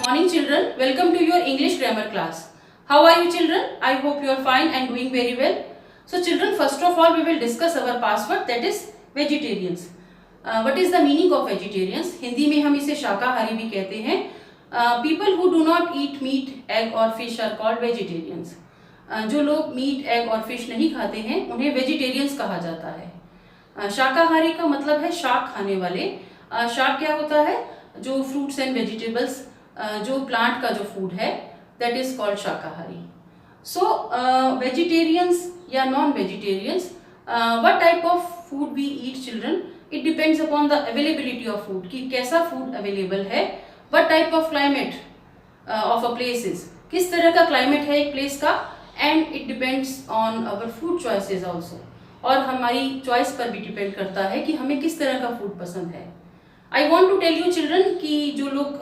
Morning children, welcome to your English grammar class. How are you children? I hope you are fine and doing very well. So children, first of all we will discuss our password, that is vegetarians. What is the meaning of vegetarians? Hindi में हम इसे शाकाहारी भी कहते हैं. People who do not eat meat, egg or fish are called vegetarians. जो लोग meet, egg और फिश नहीं खाते हैं उन्हें वेजिटेरियंस कहा जाता है. शाकाहारी का मतलब है शाक खाने वाले. शाक क्या होता है? जो फ्रूट्स एंड वेजिटेबल्स, जो प्लांट का जो फूड है, दैट इज कॉल्ड शाकाहारी. सो वेजिटेरियंस या non vegetarians, what type of food we eat children? It depends upon the availability of food, कि कैसा फूड अवेलेबल है. What type of climate of a place is, किस तरह का climate है एक प्लेस का. And it depends on our food choices also, और हमारी चॉइस पर भी डिपेंड करता है कि हमें किस तरह का फूड पसंद है. I want to tell you children कि जो लोग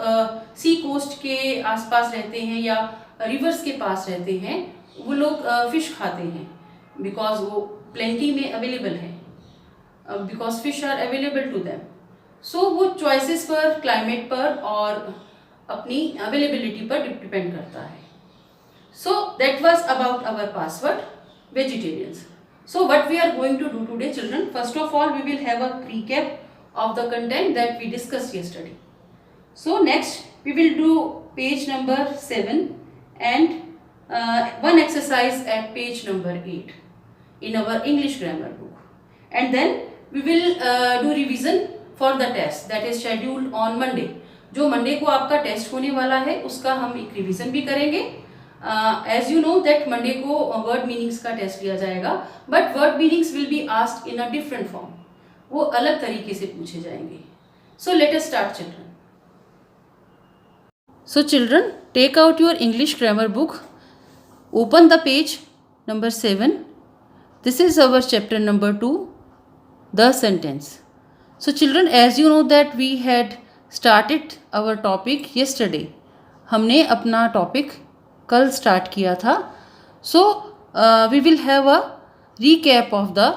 सी कोस्ट के आसपास रहते हैं या रिवर्स के पास रहते हैं वो लोग फिश खाते हैं, बिकॉज वो प्लेंटी में अवेलेबल है, because fish are available to them. So वो चॉइसेस पर, क्लाइमेट पर और अपनी अवेलेबिलिटी पर डिपेंड करता है. So that was about our password, vegetarians. So what we are going to do today children, first of all we will have a recap of the content that we discussed yesterday. So next we will do page number 7 and one exercise at page number 8 in our English grammar book, and then we will do revision for the test that is scheduled on Monday. जो Monday को आपका test होने वाला है उसका हम एक revision भी करेंगे. As you know that Monday को वर्ड मीनिंग्स का टेस्ट लिया जाएगा, but word meanings will be asked in a different form. वो अलग तरीके से पूछे जाएंगे. So let us start children. So children, take out your English grammar book, open the page number 7. This is our chapter number 2, the sentence. So children, as you know that we had started our topic yesterday. हमने अपना topic कल start किया था. So we will have a recap of the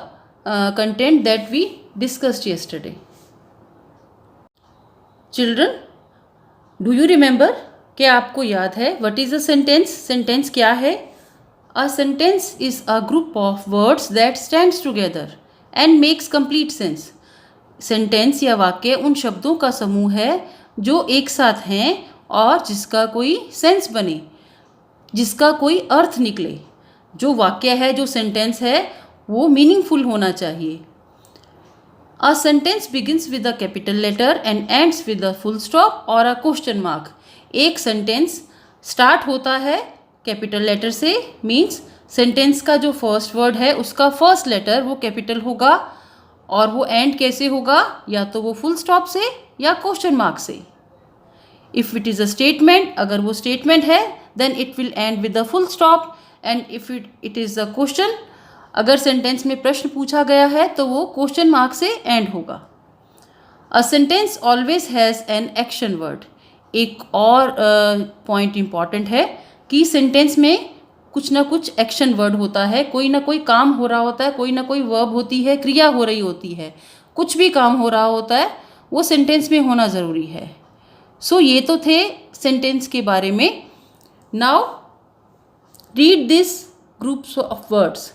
content that we discussed yesterday. Children, do you remember? क्या आपको याद है what is a sentence? Sentence क्या है? A sentence is a group of words that stands together and makes complete sense. Sentence या वाक्य उन शब्दों का समूह है जो एक साथ हैं और जिसका कोई सेंस बने, जिसका कोई अर्थ निकले. जो वाक्य है, जो सेंटेंस है, वो मीनिंगफुल होना चाहिए. A sentence begins with a capital letter and ends with a full stop और अ क्वेश्चन मार्क. एक सेंटेंस स्टार्ट होता है कैपिटल लेटर से, मीन्स सेंटेंस का जो फर्स्ट वर्ड है उसका फर्स्ट लेटर वो कैपिटल होगा, और वो एंड कैसे होगा? या तो वो फुल स्टॉप से या क्वेश्चन मार्क से. If it is a statement, अगर वो स्टेटमेंट है then it will end with a full stop, and if it is a question, अगर सेंटेंस में प्रश्न पूछा गया है तो वो क्वेश्चन मार्क से एंड होगा. A sentence always has an action word. एक और पॉइंट इम्पॉर्टेंट है कि सेंटेंस में कुछ ना कुछ एक्शन वर्ड होता है, कोई ना कोई काम हो रहा होता है, कोई ना कोई वर्ब होती है, क्रिया हो रही होती है, कुछ भी काम हो रहा होता है, वो सेंटेंस में होना ज़रूरी है. सो ये तो थे सेंटेंस के बारे में. Now read this groups of words.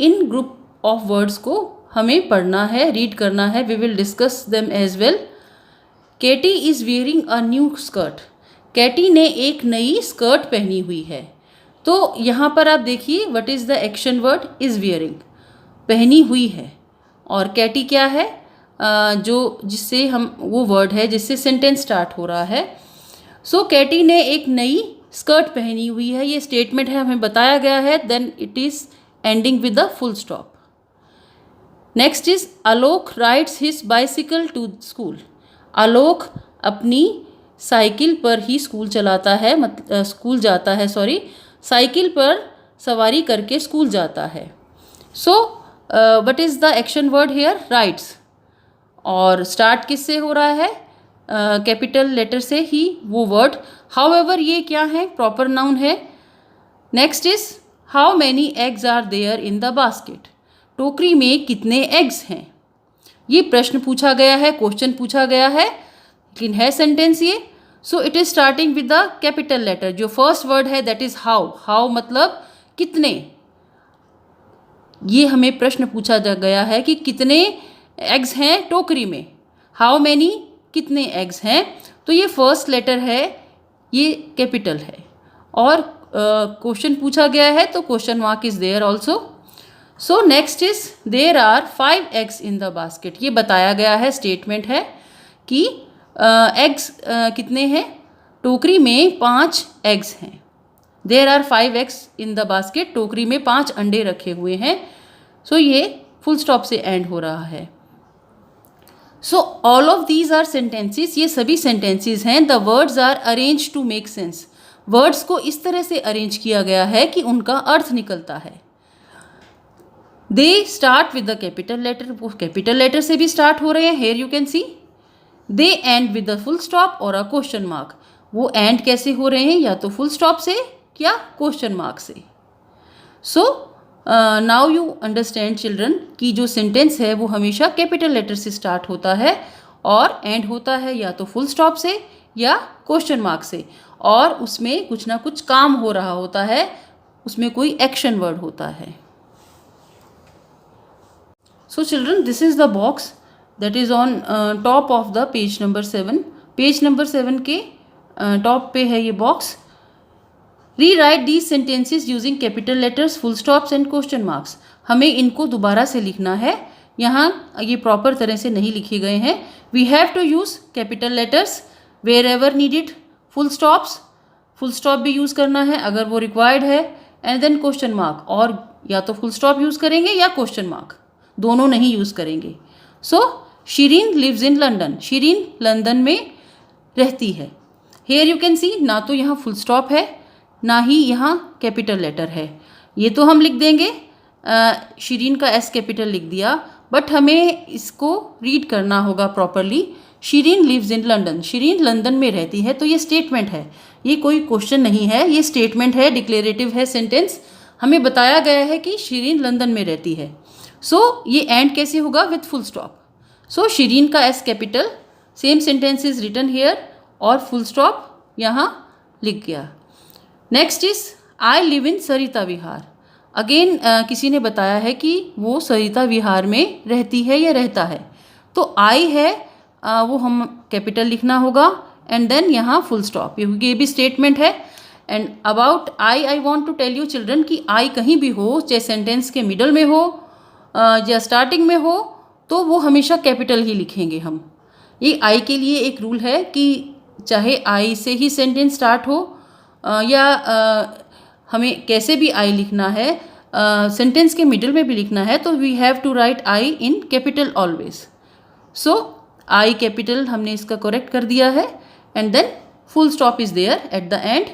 In group of words को हमें पढ़ना है, रीड करना है. We will discuss them as well. Katie is wearing a new skirt. Katie ने एक नई स्कर्ट पहनी हुई है. तो यहाँ पर आप देखिए what is the action word? is wearing. पहनी हुई है. और कैटी क्या है? जो जिससे हम, वो वर्ड है जिससे सेंटेंस स्टार्ट हो रहा है. सो कैटी ने एक नई स्कर्ट पहनी हुई है, ये स्टेटमेंट है, हमें बताया गया है. Then it is ending with a full stop. Next is Alok rides his bicycle to school. Alok अपनी साइकिल पर ही स्कूल चलाता है, स्कूल जाता है, साइकिल पर सवारी करके स्कूल जाता है. So what is the action word here? Rides. और स्टार्ट किससे हो रहा है? कैपिटल लेटर से ही वो वर्ड. हाउएवर ये क्या है? प्रॉपर नाउन है. Next is how many eggs are there in the basket. टोकरी में कितने एग्स हैं? ये प्रश्न पूछा गया है, क्वेश्चन पूछा गया है, लेकिन है सेंटेंस ये. So it is starting with the capital letter. जो फर्स्ट वर्ड है दैट इज हाउ. हाउ मतलब कितने. ये हमें प्रश्न पूछा गया है कि कितने एग्स हैं टोकरी में. हाउ मैनी कितने एग्स हैं. तो ये फर्स्ट लेटर है, ये कैपिटल है. और क्वेश्चन पूछा गया है तो question mark is there also. So next is there are 5 eggs in the basket. ये बताया गया है, स्टेटमेंट है कि एग्स कितने हैं. टोकरी में 5 एग्स हैं. There are 5 eggs in the basket. टोकरी में 5 अंडे रखे हुए हैं. सो ये फुल स्टॉप से एंड हो रहा है. So all of these are sentences. ये सभी सेंटेंसेस हैं. The words are arrange to make sense. Words को इस तरह से अरेंज किया गया है कि उनका अर्थ निकलता है. They start with the capital letter. वो कैपिटल लेटर से भी स्टार्ट हो रहे हैं. Here you can see. They end with the full stop और अ क्वेश्चन मार्क. वो एंड कैसे हो रहे हैं, या तो फुल स्टॉप से या क्वेश्चन मार्क से. So now you understand children कि जो सेंटेंस है वो हमेशा कैपिटल लेटर से स्टार्ट होता है और एंड होता है या तो फुल स्टॉप से या क्वेश्चन मार्क से. और उसमें कुछ ना कुछ काम हो रहा होता है, उसमें कोई एक्शन वर्ड होता है. So children this is the box that is on top of the page number 7. Page number 7 के टॉप पे है ये बॉक्स. री right these sentences using capital letters, full stops and question marks. हमें इनको दोबारा से लिखना है. यहाँ ये प्रॉपर तरह से नहीं लिखे गए हैं. We have to use capital letters wherever needed. Full stop भी यूज़ करना है अगर वो रिक्वायर्ड है. एंड देन क्वेश्चन मार्क, और या तो फुल स्टॉप यूज़ करेंगे या क्वेश्चन मार्क, दोनों नहीं यूज़ करेंगे. So Shireen lives in London. Shireen London में रहती है. हेयर यू कैन सी, ना तो यहाँ फुल स्टॉप है ना ही यहाँ कैपिटल लेटर है. ये तो हम लिख देंगे, शीरीन का एस कैपिटल लिख दिया, बट हमें इसको रीड करना होगा properly. Shireen lives in London. Shireen London में रहती है. तो ये स्टेटमेंट है, ये कोई क्वेश्चन नहीं है, ये स्टेटमेंट है, डिक्लेरेटिव है सेंटेंस. हमें बताया गया है कि शीरीन लंदन में रहती है. सो ये एंड कैसे होगा, with full stop. So Shireen का S capital, same sentence is written here, और फुल स्टॉप यहाँ लिख गया. Next is I live in Sarita Vihar. Again किसी ने बताया है कि वो सरिता विहार में रहती है या रहता है. तो आई है, वो हम कैपिटल लिखना होगा, एंड देन यहाँ फुल स्टॉप. ये भी स्टेटमेंट है. And about I want to tell you children कि आई कहीं भी हो, चाहे सेंटेंस के मिडल में हो या स्टार्टिंग में हो, तो वो हमेशा कैपिटल ही लिखेंगे हम. ये आई के लिए एक रूल है कि चाहे आई से ही सेंटेंस स्टार्ट हो या हमें कैसे भी आई लिखना है, सेंटेंस के मिडल में भी लिखना है, तो we have to write I in capital always. So I capital हमने इसका करेक्ट कर दिया है. And then full stop is there at the end.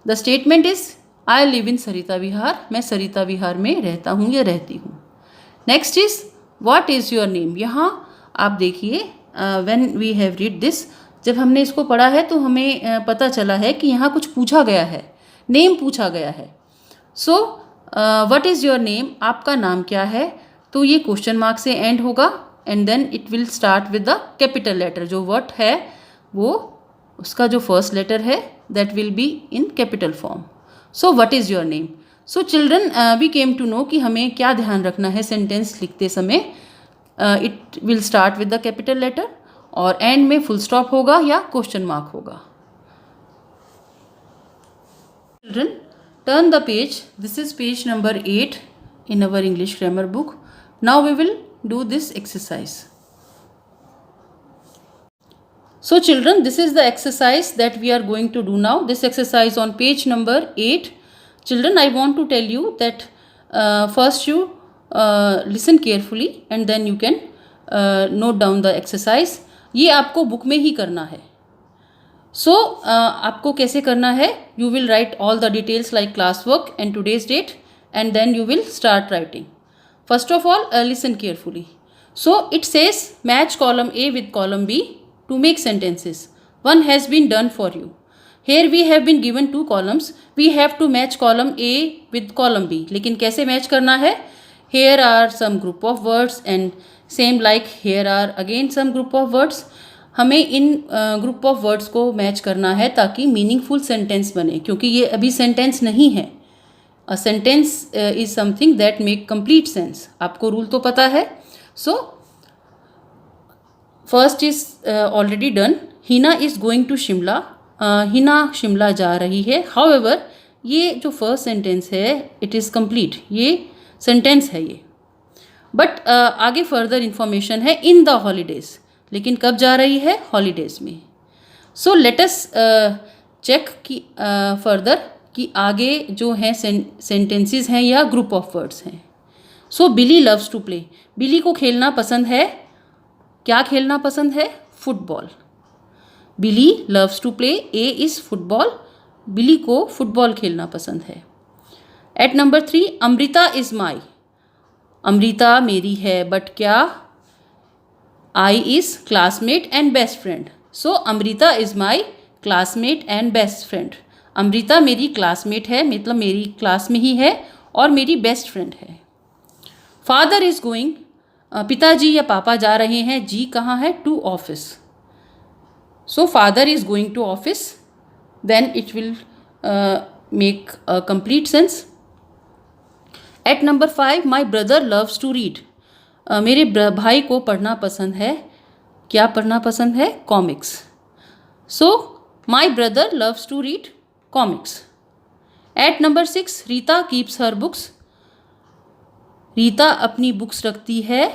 The statement is I live in Sarita Vihar. मैं सरिता विहार में रहता हूँ या रहती हूँ. Next is what is your name. यहाँ आप देखिए, when we have read this, जब हमने इसको पढ़ा है तो हमें पता चला है कि यहाँ कुछ पूछा गया है, नेम पूछा गया है. So what is your name, आपका नाम क्या है. तो ये क्वेश्चन मार्क से एंड होगा, and then it will start with the capital letter. जो व्हाट है वो उसका जो फर्स्ट लेटर है that will be in capital form. So what is your name. So children we came to know कि हमें क्या ध्यान रखना है सेंटेंस लिखते समय. It will start with the capital letter और एंड में फुल स्टॉप होगा या क्वेश्चन मार्क होगा. Children turn the page. This is page number 8 in our English grammar book. Now we will do this exercise. So children, this is the exercise that we are going to do now. This exercise on page number 8. Children, I want to tell you that first you listen carefully and then you can note down the exercise. ये आपको book में ही करना है. So आपको कैसे करना है, you will write all the details like class work and today's date, and then you will start writing. First of all, listen carefully. So it says match column A with column B to make sentences. One has been done for you. Here we have been given two columns. We have to match column A with column B. लेकिन कैसे match करना है? Here are some group of words and same like here are again some group of words. हमें इन group of words को match करना है ताकि meaningful sentence बने, क्योंकि ये अभी सेंटेंस नहीं है. A sentence is something that make complete sense. आपको रूल तो पता है. So first is already done. Hina is going to Shimla. Hina Shimla जा रही है. हाउएवर, ये जो फर्स्ट सेंटेंस है इट इज़ कंप्लीट, ये सेंटेंस है ये. बट आगे फर्दर इंफॉर्मेशन है इन द हॉलीडेज. लेकिन कब जा रही है? हॉलीडेज में. सो लेट अस चेक कि फर्दर कि आगे जो हैं सेंटेंसेस हैं या ग्रुप ऑफ वर्ड्स हैं. So Billy loves to play. Billy को खेलना पसंद है. क्या खेलना पसंद है? Football. Billy loves to play. A is football. Billy को फुटबॉल खेलना पसंद है. At number 3, Amrita is my. Amrita मेरी है, बट क्या? I is classmate and best friend. So Amrita is my classmate and best friend. Amrita मेरी क्लासमेट है, मतलब मेरी क्लास में ही है और मेरी बेस्ट फ्रेंड है. Father is going. पिताजी या पापा जा रहे हैं. जी कहाँ है? To office. So father is going to office. Then it will make a complete sense. At number 5, my brother loves to read. मेरे भाई को पढ़ना पसंद है. क्या पढ़ना पसंद है? Comics. So my brother loves to read comics. At number 6, Rita keeps her books. Rita अपनी बुक्स रखती है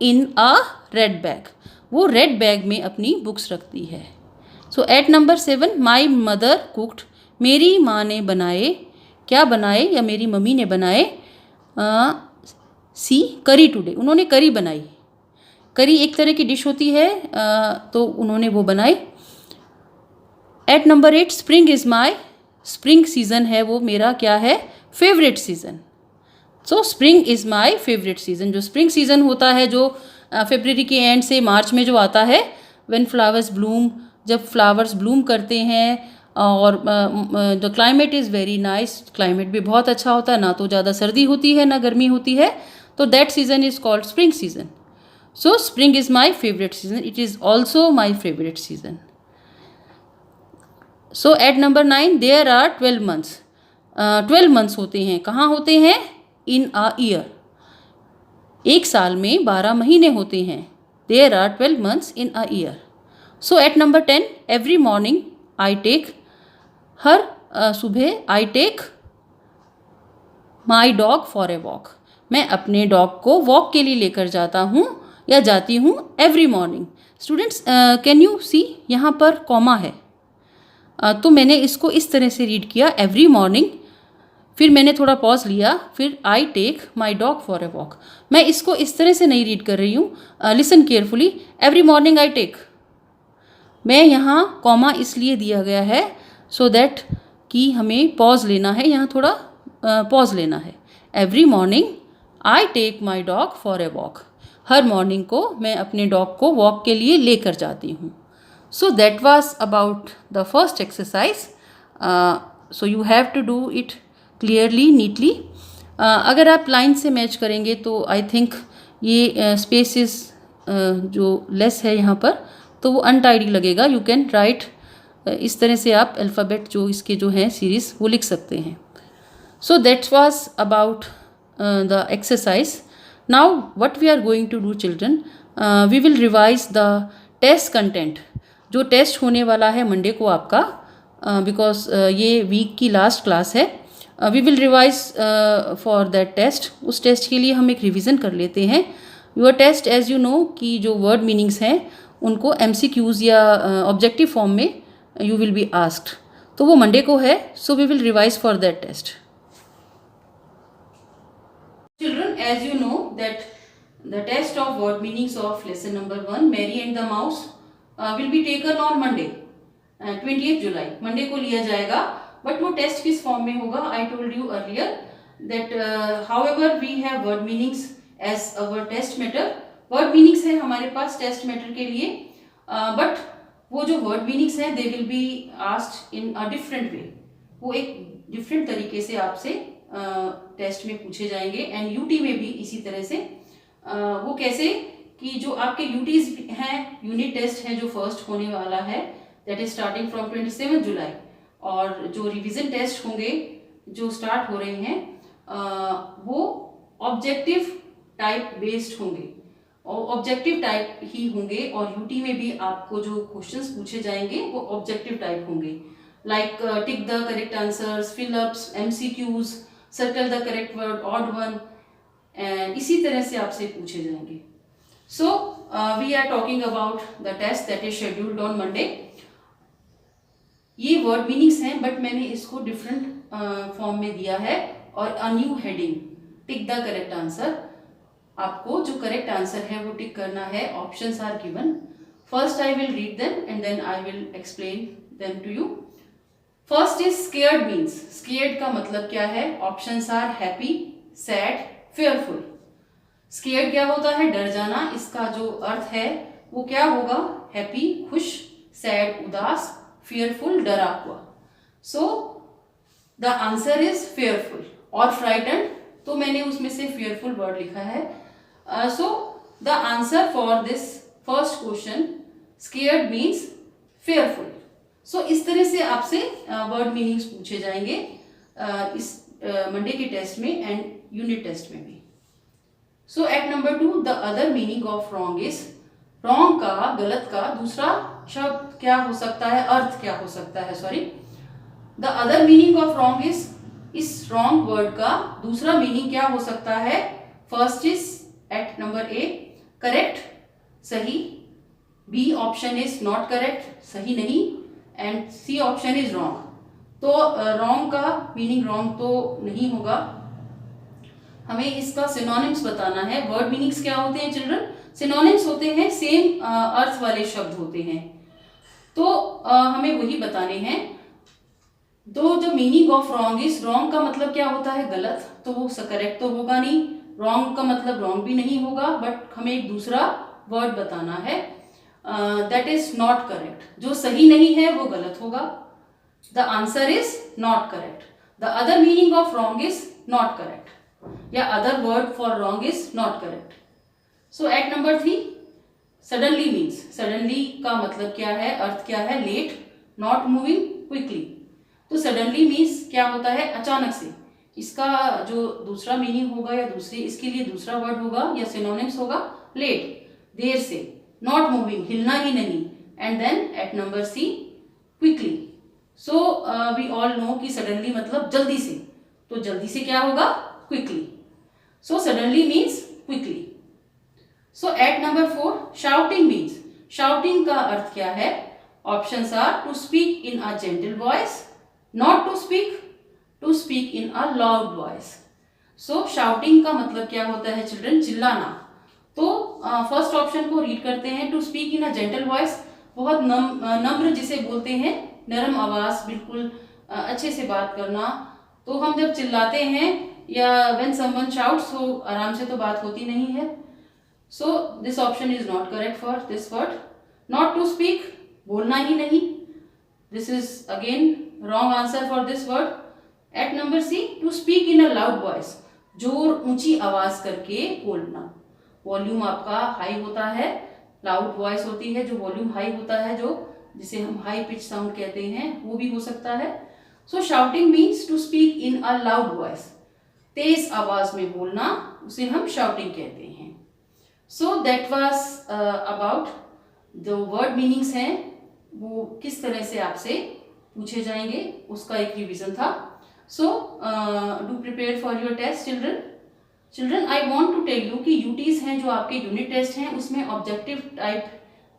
इन अ रेड बैग. वो रेड बैग में अपनी बुक्स रखती है. So at number 7, my mother cooked. मेरी माँ ने बनाए. क्या बनाए? या मेरी मम्मी ने बनाए. सी करी टुडे. उन्होंने करी बनाई. करी एक तरह की डिश होती है, तो उन्होंने वो बनाई. At number 8, spring is my. Spring season है वो मेरा क्या है? Favourite season. So spring is my favourite season. जो स्प्रिंग सीज़न होता है, जो फरवरी के एंड से मार्च में जो आता है, व्हेन फ्लावर्स ब्लूम, जब फ्लावर्स ब्लूम करते हैं और the climate is very nice. Climate भी बहुत अच्छा होता है, ना तो ज़्यादा सर्दी होती है ना गर्मी होती है, तो that season is called spring season. So spring is my favourite season. It is also my favourite season. So at number 9, there are 12 months. 12 months होते हैं. कहाँ होते हैं? In a year. एक साल में 12 महीने होते हैं. There are 12 months in a year. So at number 10, every morning I take. हर सुबह I take my dog for a walk. मैं अपने डॉग को वॉक के लिए लेकर जाता हूँ या जाती हूँ every morning. Students, can you see यहाँ पर कॉमा है. तो मैंने इसको इस तरह से रीड किया, एवरी मॉर्निंग, फिर मैंने थोड़ा पॉज लिया, फिर I take my dog for a walk. मैं इसको इस तरह से नहीं रीड कर रही हूँ. Listen carefully. Every morning I take. मैं यहाँ कॉमा इसलिए दिया गया है सो दैट कि हमें पॉज लेना है, यहाँ थोड़ा पॉज लेना है. Every morning I take my dog for a walk. हर मॉर्निंग को मैं अपने डॉग को वॉक के लिए लेकर जाती हूँ. So that was about the first exercise. So you have to do it clearly, neatly. अगर आप लाइन से मैच करेंगे तो आई थिंक ये स्पेसिस जो लेस है यहाँ पर, तो वो अनटाइडी लगेगा. You can write. इस तरह से आप अल्फ़ाबेट जो इसके जो हैं सीरीज़ वो लिख सकते हैं. So that was about the exercise. Now what we are going to do children, we will revise the test content. जो टेस्ट होने वाला है मंडे को आपका, बिकॉज ये वीक की लास्ट क्लास है. We will revise for that test. उस टेस्ट के लिए हम एक रिवीजन कर लेते हैं. Your test as you know कि जो वर्ड मीनिंग्स हैं उनको MCQs या ऑब्जेक्टिव फॉर्म में यू विल बी आस्क्ड, तो वो मंडे को है. So we will revise for that test. Children, as you know that the test of word meanings of lesson number 1, Mary and the mouse, will be taken on Monday 20 July. Monday को लिया जाएगा. But वो test किस form में होगा? I told you earlier that however we have word meanings as our test matter. Word meanings है हमारे पास test matter के लिए, बट वो जो वर्ड मीनिंग्स हैं they will be asked in a different way. वो एक डिफरेंट तरीके से आपसे टेस्ट में पूछे जाएंगे. एंड यूटी में भी इसी तरह से. वो कैसे कि जो आपके यूटीज हैं, यूनिट टेस्ट है जो फर्स्ट होने वाला है, दैट इज स्टार्टिंग फ्रॉम 27 जुलाई। और जो रिवीजन टेस्ट होंगे जो स्टार्ट हो रहे हैं वो ऑब्जेक्टिव टाइप बेस्ड होंगे और ऑब्जेक्टिव टाइप ही होंगे। और यूटी में भी आपको जो क्वेश्चंस पूछे जाएंगे वो ऑब्जेक्टिव टाइप होंगे, like tick the correct answers, fill ups, MCQs, circle the correct word, odd one, and इसी तरह से आपसे पूछे जाएंगे। So we are talking about the test that is scheduled on Monday. ये वर्ड मीनिंग्स हैं बट मैंने इसको डिफरेंट फॉर्म में दिया है और a new heading, tick the correct answer. आपको जो करेक्ट आंसर है वो टिक करना है। Options are given. First I will read them and then I will explain them to you. First is scared means. Scared का मतलब क्या है? Options are happy, sad, fearful. Scared क्या होता है? डर जाना। इसका जो अर्थ है वो क्या होगा? हैप्पी, खुश, सैड, उदास, fearful, डरा हुआ। So the answer is fearful। और फ्राइटन तो मैंने उसमें से fearful वर्ड लिखा है। So the answer for this first question, scared means fearful। सो इस तरह से आपसे वर्ड मीनिंग्स पूछे जाएंगे इस मंडे के टेस्ट में एंड यूनिट टेस्ट में भी। So at number 2, the other meaning of wrong is. Wrong का, गलत का दूसरा शब्द क्या हो सकता है? अर्थ क्या हो सकता है? Sorry, the other meaning of wrong is. इस रॉन्ग वर्ड का दूसरा मीनिंग क्या हो सकता है? First is at number A, correct, सही। B option is not correct, सही नहीं। And C option is wrong. तो रॉन्ग का मीनिंग रॉन्ग तो नहीं होगा, हमें इसका सिनोनिम्स बताना है। वर्ड मीनिंग्स क्या होते हैं चिल्ड्रन? सिनोनिम्स होते हैं, सेम अर्थ वाले शब्द होते हैं, तो हमें वही बताने हैं। तो जो meaning of wrong is, wrong का मतलब क्या होता है? गलत, तो वो करेक्ट तो होगा नहीं। रॉन्ग का मतलब रॉन्ग भी नहीं होगा, बट हमें एक दूसरा वर्ड बताना है दैट इज नॉट करेक्ट। जो सही नहीं है वो गलत होगा। The answer is not correct. The other meaning of wrong is not correct, या other word for wrong is not correct. So at number 3, suddenly means. Suddenly का मतलब क्या है? अर्थ क्या है? Late, not moving quickly. तो सडनली मीन्स क्या होता है? अचानक से। इसका जो दूसरा मीनिंग होगा या दूसरी, इसके लिए दूसरा वर्ड होगा या सिनोनिम्स होगा लेट, देर से। नॉट मूविंग, हिलना ही नहीं। And then at number C, quickly. So we all know कि सडनली मतलब जल्दी से, तो जल्दी से क्या होगा? Quickly. So suddenly means quickly. So at number 4, shouting means. Shouting का अर्थ क्या है? Options are to speak in a gentle voice, not to speak in a loud voice. So shouting का मतलब क्या होता है चिल्ड्रन? चिल्लाना। तो फर्स्ट ऑप्शन को रीड करते हैं। To speak in a gentle voice, बहुत नम्र जिसे बोलते हैं, नरम आवाज, बिल्कुल अच्छे से बात करना। तो हम जब चिल्लाते हैं या व्हेन समवन शाउट्स, तो आराम से तो बात होती नहीं है। So this option is not correct for this word. Not to speak, बोलना ही नहीं, this is again wrong answer for this word. At number C, to speak in a loud voice, जोर ऊंची आवाज करके बोलना। वॉल्यूम आपका हाई होता है, लाउड वॉइस होती है जो वॉल्यूम हाई होता है, जो जिसे हम हाई पिच साउंड कहते हैं, वो भी हो सकता है। So shouting means to speak in a loud voice, तेज आवाज में बोलना, उसे हम शाउटिंग कहते हैं। सो दैट वाज अबाउट जो वर्ड मीनिंग्स हैं वो किस तरह से आपसे पूछे जाएंगे, उसका एक रिवीजन था। So do prepare for your test children. I want to tell you कि यूटीज हैं जो आपके यूनिट टेस्ट हैं, उसमें ऑब्जेक्टिव टाइप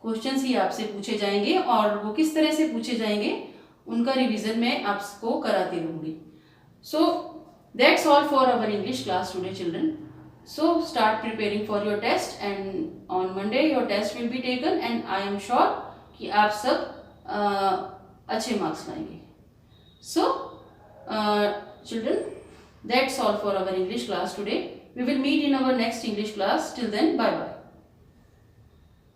क्वेश्चंस ही आपसे पूछे जाएंगे, और वो किस तरह से पूछे जाएंगे उनका रिवीजन मैं आपको कराती रहूंगी। So that's all for our English class today children. So start preparing for your test, and on Monday your test will be taken, and I am sure कि आप सब अच्छे मार्क्स लाएंगे। So children, that's all for our English class today. We will meet in our next English class. Till then, bye bye.